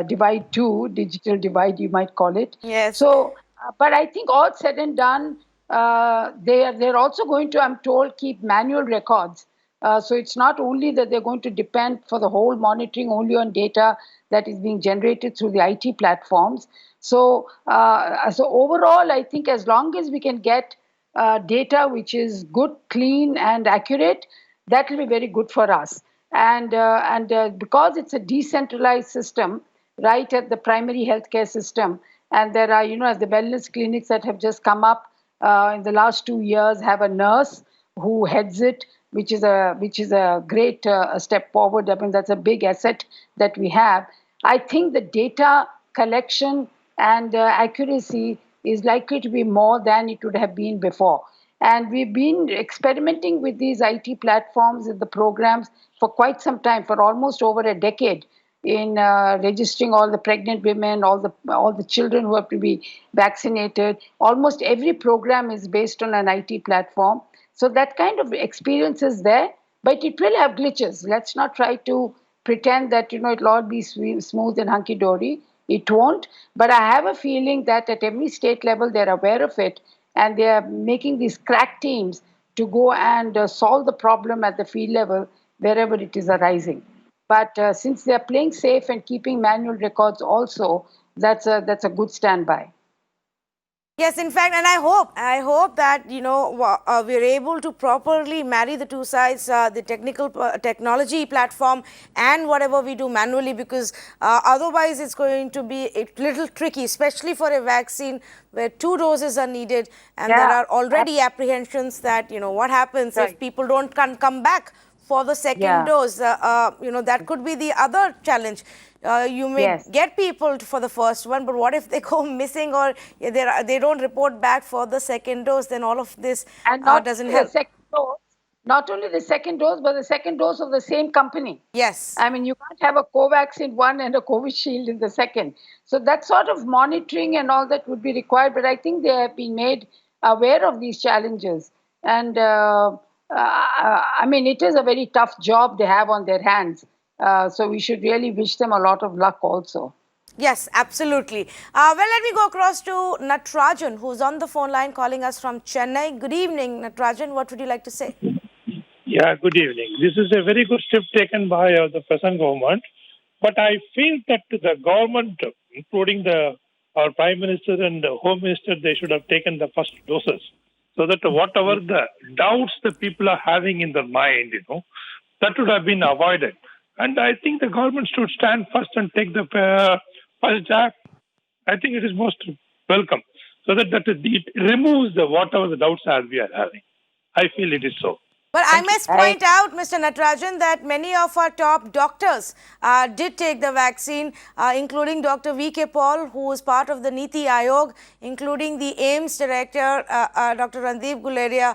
Speaker 5: divide too, digital divide you might call it.
Speaker 1: Yes.
Speaker 5: So, but I think all said and done, they're also going to, I'm told, keep manual records. So it's not only that they're going to depend for the whole monitoring only on data that is being generated through the IT platforms. So overall, I think as long as we can get data which is good, clean, and accurate, that will be very good for us. And because it's a decentralized system, right at the primary healthcare system, and there are, as the wellness clinics that have just come up in the last 2 years have a nurse who heads it, which is a great step forward. I mean, that's a big asset that we have. I think the data collection and accuracy is likely to be more than it would have been before. And we've been experimenting with these IT platforms and the programs for quite some time, for almost over a decade, in registering all the pregnant women, all the children who have to be vaccinated. Almost every program is based on an IT platform. So that kind of experience is there, but it will have glitches. Let's not try to pretend that it'll all be smooth and hunky dory. It won't. But I have a feeling that at every state level they're aware of it, and they are making these crack teams to go and solve the problem at the field level wherever it is arising. But since they're playing safe and keeping manual records also, that's a good standby.
Speaker 1: Yes, in fact, and I hope that we're able to properly marry the two sides, the technology platform and whatever we do manually, because otherwise it's going to be a little tricky, especially for a vaccine where 2 doses are needed, and there are already apprehensions that what happens if people don't come back for the second dose. That could be the other challenge. You may get people for the first one, but what if they go missing or they don't report back for the second dose? Then all of this doesn't help.
Speaker 5: Not only the second dose, but the second dose of the same company.
Speaker 1: Yes.
Speaker 5: I mean, you can't have a Covax in one and a Covishield in the second. So that sort of monitoring and all that would be required. But I think they have been made aware of these challenges. And I mean, it is a very tough job they have on their hands. So we should really wish them a lot of luck also.
Speaker 1: Yes, absolutely. Well, let me go across to Natarajan, who's on the phone line calling us from Chennai. Good evening, Natarajan. What would you like to say?
Speaker 9: Yeah, good evening. This is a very good step taken by the present government. But I feel that the government, including our Prime Minister and the Home Minister, they should have taken the first doses. So that whatever the doubts the people are having in their mind, that would have been avoided. And I think the government should stand first and take the first jab. I think it is most welcome. So that it removes whatever the doubts as we are having. I feel it is so.
Speaker 1: But I must point out, Mr. Natarajan, that many of our top doctors did take the vaccine, including Dr. V.K. Paul, who is part of the Niti Aayog, including the AIMS director, Dr. Randeep Guleria,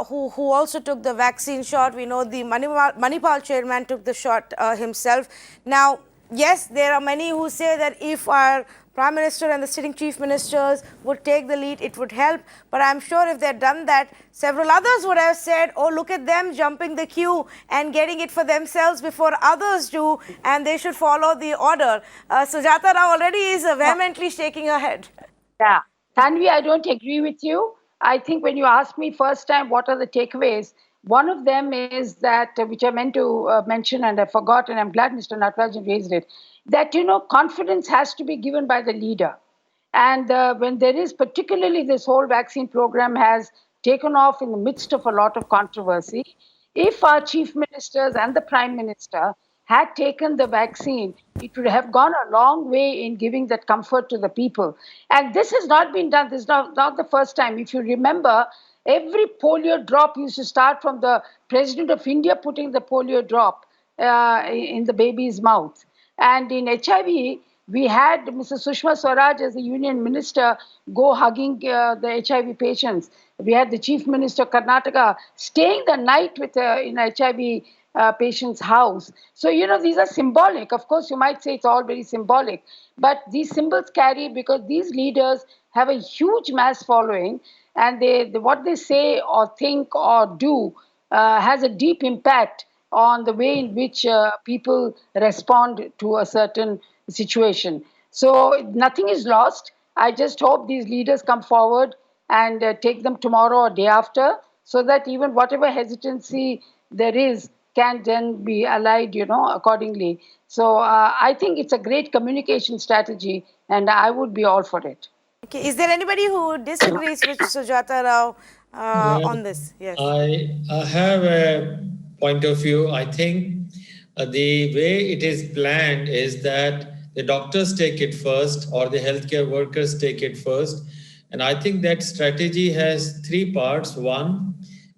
Speaker 1: who also took the vaccine shot. We know the Manipal chairman took the shot himself. Now, yes, there are many who say that if our Prime Minister and the sitting chief ministers would take the lead, it would help. But I'm sure if they'd done that, several others would have said, oh, look at them jumping the queue and getting it for themselves before others do, and they should follow the order. Sujata Rao already is vehemently shaking her head.
Speaker 5: Yeah. Tanvi, I don't agree with you. I think when you asked me first time what are the takeaways, one of them is that, which I meant to mention and I forgot, and I'm glad Mr. Natarajan raised it, that, confidence has to be given by the leader. And when there is, particularly this whole vaccine program has taken off in the midst of a lot of controversy, if our chief ministers and the prime minister had taken the vaccine, it would have gone a long way in giving that comfort to the people. And this has not been done. This is not the first time. If you remember, every polio drop used to start from the President of India putting the polio drop in the baby's mouth. And in HIV, we had Mrs. Sushma Swaraj as the union minister go hugging the HIV patients. We had the chief minister of Karnataka staying the night with in HIV patient's house. So, these are symbolic. Of course, you might say it's all very symbolic, but these symbols carry because these leaders have a huge mass following, and what they say or think or do has a deep impact on the way in which people respond to a certain situation. So nothing is lost. I just hope these leaders come forward and take them tomorrow or day after, so that even whatever hesitancy there is can then be allied, accordingly. So I think it's a great communication strategy, and I would be all for it.
Speaker 1: Okay. Is there anybody who disagrees with Sujata Rao on this? Yes.
Speaker 6: I have a point of view. I think the way it is planned is that the doctors take it first or the healthcare workers take it first. And I think that strategy has 3 parts. One,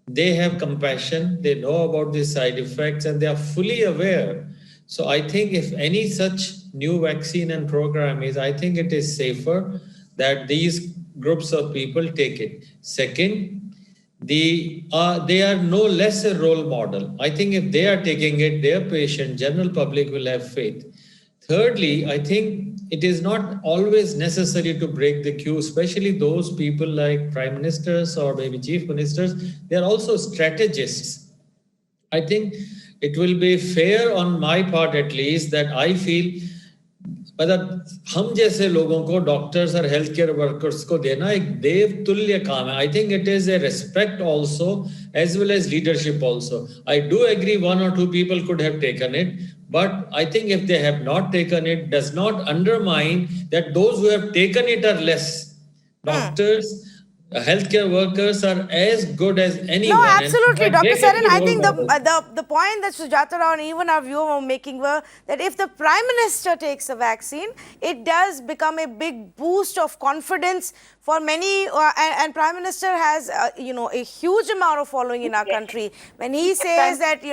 Speaker 6: they have compassion, they know about the side effects, and they are fully aware. So I think if any such new vaccine and program is, I think it is safer that these groups of people take it. Second, they are no less a role model. I think if they are taking it, their patient, general public will have faith. Thirdly, I think it is not always necessary to break the queue, especially those people like prime ministers or maybe chief ministers. They are also strategists. I think it will be fair on my part at least that I feel मतलब हम जैसे लोगों को doctors और health care workers को देना एक देव तुल्य काम है. I think it is a respect also as well as leadership also. I do agree 1 or 2 people could have taken it, but I think if they have not taken it does not undermine that those who have taken it are less. Doctors, healthcare workers are as good as anyone.
Speaker 1: No, absolutely, Dr. Sarin. I think
Speaker 6: the
Speaker 1: the point that Sujata Rao and even our viewer were making were that if the Prime Minister takes a vaccine, it does become a big boost of confidence for many, and Prime Minister has a huge amount of following in our country. When he says that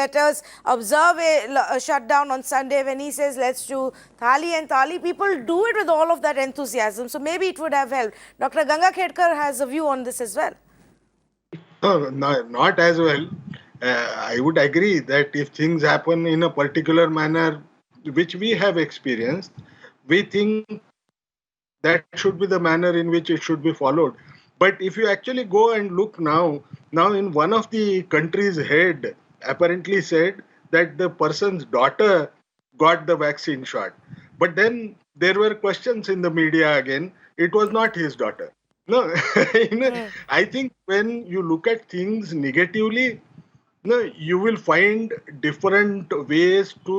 Speaker 1: let us observe a shutdown on Sunday, when he says let's do thali and thali, people do it with all of that enthusiasm. So maybe it would have helped. Dr. Ganga Khedkar has a view on this as well.
Speaker 3: No, not as well. I would agree that if things happen in a particular manner, which we have experienced, we think that should be the manner in which it should be followed. But if you actually go and look now in one of the country's head apparently said that the person's daughter got the vaccine shot. But then there were questions in the media again. It was not his daughter. No, I think when you look at things negatively, you will find different ways to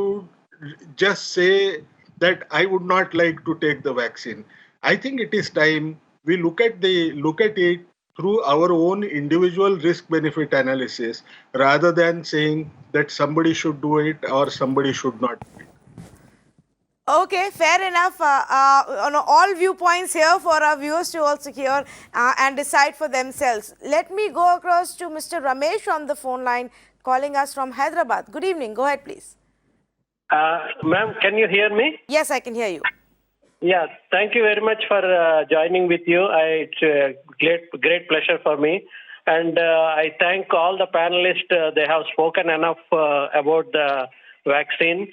Speaker 3: just say that I would not like to take the vaccine. I think it is time we look at it through our own individual risk-benefit analysis rather than saying that somebody should do it or somebody should not do it.
Speaker 1: Okay, fair enough. On all viewpoints here for our viewers to also hear and decide for themselves. Let me go across to Mr. Ramesh on the phone line calling us from Hyderabad. Good evening. Go ahead, please.
Speaker 10: Ma'am, can you hear me?
Speaker 1: Yes, I can hear you.
Speaker 10: Yeah, thank you very much for joining with you. It's a great pleasure for me. And I thank all the panelists. They have spoken enough about the vaccine.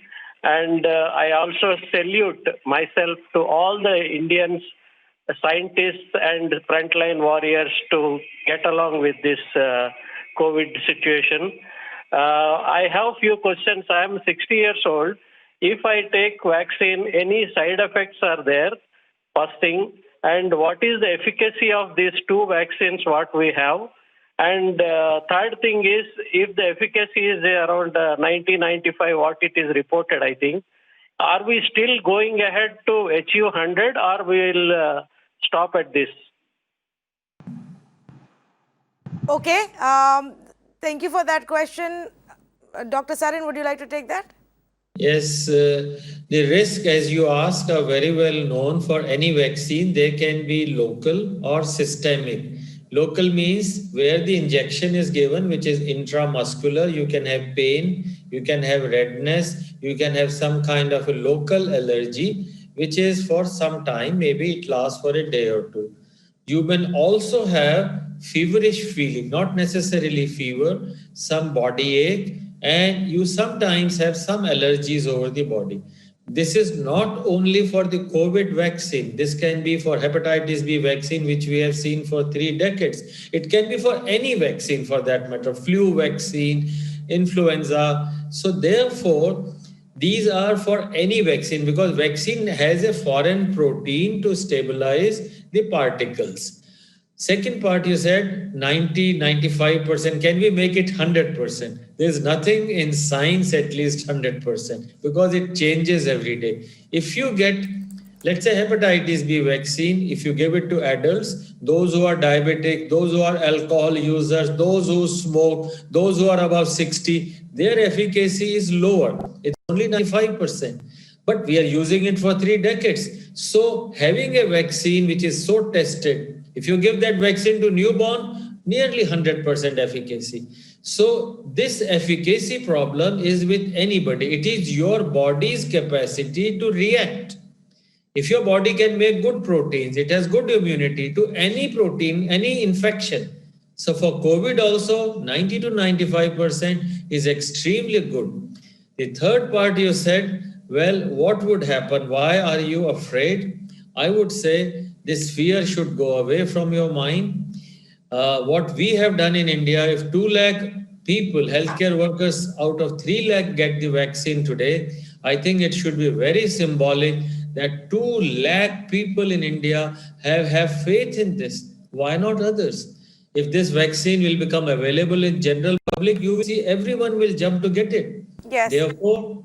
Speaker 10: And I also salute myself to all the Indians, scientists and frontline warriors to get along with this COVID situation. I have few questions. I am 60 years old. If I take vaccine, any side effects are there? First thing. And what is the efficacy of these 2 vaccines what we have? And third thing is, if the efficacy is around 90-95, what it is reported, I think, are we still going ahead to achieve 100 or we will stop at this?
Speaker 1: Okay, thank you for that question. Dr. Sarin, would you like to take that?
Speaker 6: Yes, the risk, as you asked, are very well known for any vaccine. They can be local or systemic. Local means where the injection is given, which is intramuscular. You can have pain, you can have redness, you can have some kind of a local allergy, which is for some time, maybe it lasts for a day or 2. You can also have feverish feeling, not necessarily fever, some body ache, and you sometimes have some allergies over the body. This is not only for the COVID vaccine. This can be for hepatitis B vaccine, which we have seen for 3 decades. It can be for any vaccine for that matter, flu vaccine, influenza. So therefore, these are for any vaccine because vaccine has a foreign protein to stabilize the particles. Second part, you said 90-95%. Can we make it 100%? There's nothing in science at least 100% because it changes every day. If you get, let's say, hepatitis B vaccine, if you give it to adults, those who are diabetic, those who are alcohol users, those who smoke, those who are above 60, their efficacy is lower. It's only 95%. But we are using it for 3 decades. So having a vaccine which is so tested, if you give that vaccine to newborn, nearly 100% efficacy. So this efficacy problem is with anybody. It is your body's capacity to react. If your body can make good proteins, it has good immunity to any protein, any infection. So for COVID also, 90 to 95% is extremely good. The third part you said, well, what would happen? Why are you afraid? I would say this fear should go away from your mind. What we have done in India, if 2 lakh people, healthcare workers out of 3 lakh get the vaccine today, I think it should be very symbolic that 2 lakh people in India have faith in this. Why not others? If this vaccine will become available in general public, you will see everyone will jump to get it.
Speaker 1: Yes.
Speaker 6: Therefore,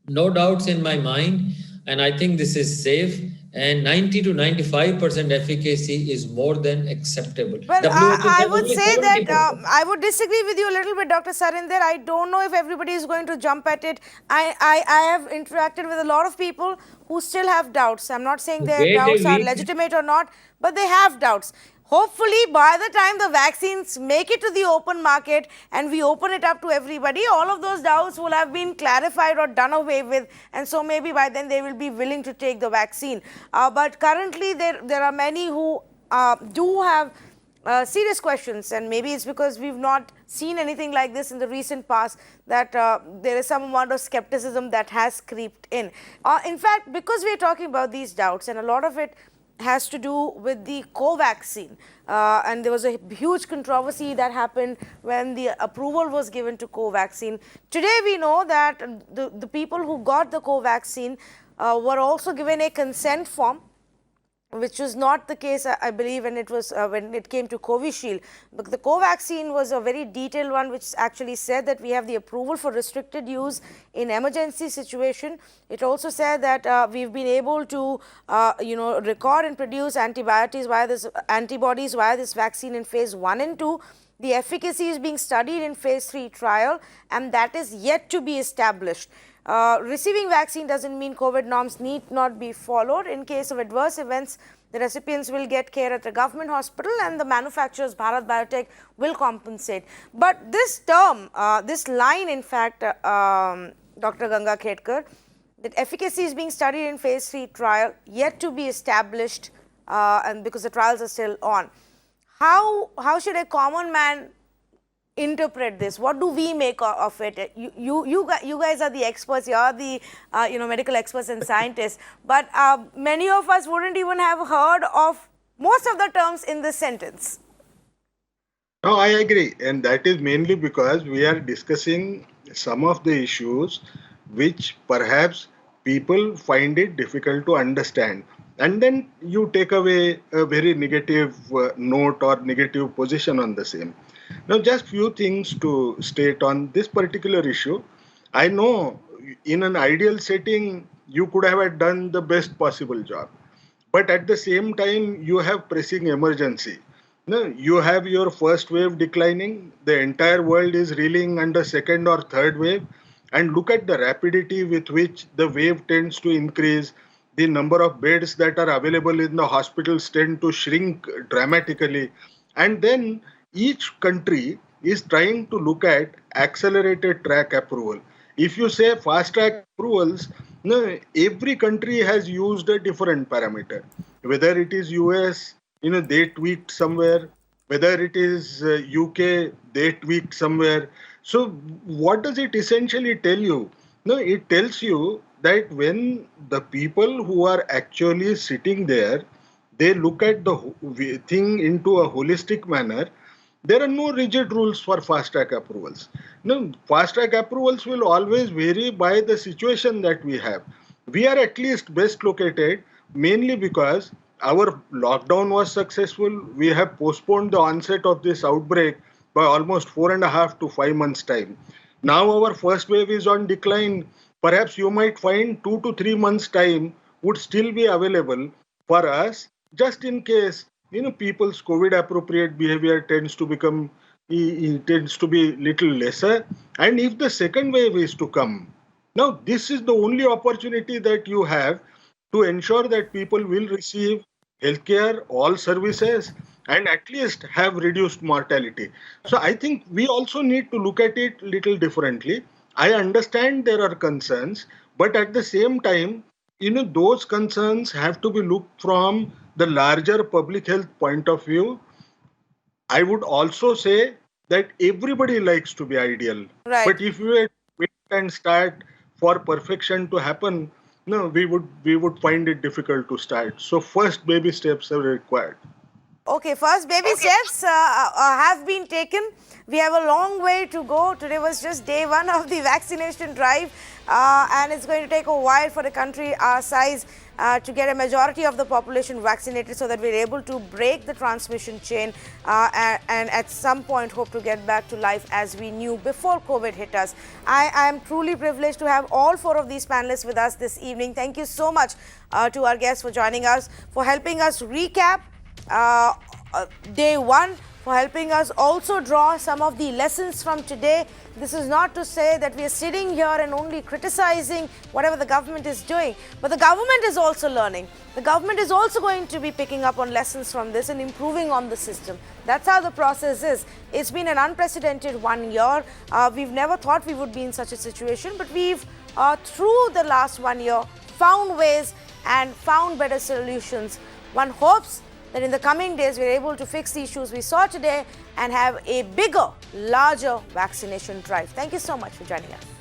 Speaker 6: no doubts in my mind, and I think this is safe. And 90 to 95% efficacy is more than acceptable.
Speaker 1: Well,
Speaker 6: WHO
Speaker 1: I
Speaker 6: said
Speaker 1: would
Speaker 6: only
Speaker 1: say that
Speaker 6: 70%.
Speaker 1: I would disagree with you a little bit, Dr. Sarinder. I don't know if everybody is going to jump at it. I have interacted with a lot of people who still have doubts. I'm not saying their
Speaker 6: Wait a
Speaker 1: doubts are
Speaker 6: week.
Speaker 1: legitimate or not, but they have doubts. Hopefully, by the time the vaccines make it to the open market and we open it up to everybody, all of those doubts will have been clarified or done away with, and so maybe by then they will be willing to take the vaccine. But currently, there are many who do have serious questions, and maybe it's because we've not seen anything like this in the recent past that there is some amount of skepticism that has creeped in. In fact, because we're talking about these doubts, and a lot of it has to do with the Covaxin, and there was a huge controversy that happened when the approval was given to Covaxin. Today we know that the people who got the Covaxin were also given a consent form, which was not the case, I believe, when it came to Covishield. But the Covaxin was a very detailed one, which actually said that we have the approval for restricted use in emergency situation. It also said that we've been able to, record and produce antibodies via this vaccine in phase 1 and 2. The efficacy is being studied in phase 3 trial, and that is yet to be established. Receiving vaccine doesn't mean COVID norms need not be followed. In case of adverse events, the recipients will get care at a government hospital, and the manufacturers, Bharat Biotech, will compensate. But this term, this line, in fact, Dr. Ganga Khetkar, that efficacy is being studied in phase 3 trial, yet to be established, and because the trials are still on. How should a common man interpret this? What do we make of it? You guys are the experts. You are the medical experts and scientists. But many of us wouldn't even have heard of most of the terms in this sentence.
Speaker 3: No, I agree, and that is mainly because we are discussing some of the issues which perhaps people find it difficult to understand, and then you take away a very negative note or negative position on the same. Now, just few things to state on this particular issue. I know in an ideal setting, you could have done the best possible job. But at the same time, you have pressing emergency. No, you have your first wave declining. The entire world is reeling under second or third wave. And look at the rapidity with which the wave tends to increase. The number of beds that are available in the hospitals tend to shrink dramatically. And then each country is trying to look at accelerated track approval. If you say fast track approvals, no, every country has used a different parameter. Whether it is US, they tweaked somewhere. Whether it is UK, they tweaked somewhere. So what does it essentially tell you? No, it tells you that when the people who are actually sitting there, they look at the thing into a holistic manner. There are no rigid rules for fast track approvals. No, fast track approvals will always vary by the situation that we have. We are at least best located mainly because our lockdown was successful. We have postponed the onset of this outbreak by almost 4.5 to 5 months' time. Now our first wave is on decline. Perhaps you might find 2 to 3 months' time would still be available for us, just in case people's COVID appropriate behavior tends to be little lesser. And if the second wave is to come, now this is the only opportunity that you have to ensure that people will receive healthcare, all services, and at least have reduced mortality. So I think we also need to look at it little differently. I understand there are concerns, but at the same time, those concerns have to be looked from the larger public health point of view. I would also say that everybody likes to be ideal.
Speaker 1: Right.
Speaker 3: But if you wait and start for perfection to happen, no, we would find it difficult to start. So first baby steps are required.
Speaker 1: Okay, first baby steps have been taken. We have a long way to go. Today was just day one of the vaccination drive, and it's going to take a while for a country our size to get a majority of the population vaccinated so that we're able to break the transmission chain and at some point hope to get back to life as we knew before COVID hit us. I am truly privileged to have all four of these panelists with us this evening. Thank you so much to our guests for joining us, for helping us recap day one, for helping us also draw some of the lessons from today. This is not to say that we are sitting here and only criticizing whatever the government is doing, but the government is also learning. The government is also going to be picking up on lessons from this and improving on the system. That's how the process is. It's been an unprecedented 1 year. We've never thought we would be in such a situation, but we've, through the last 1 year, found ways and found better solutions. One hopes that in the coming days we're able to fix the issues we saw today and have a bigger, larger vaccination drive. Thank you so much for joining us.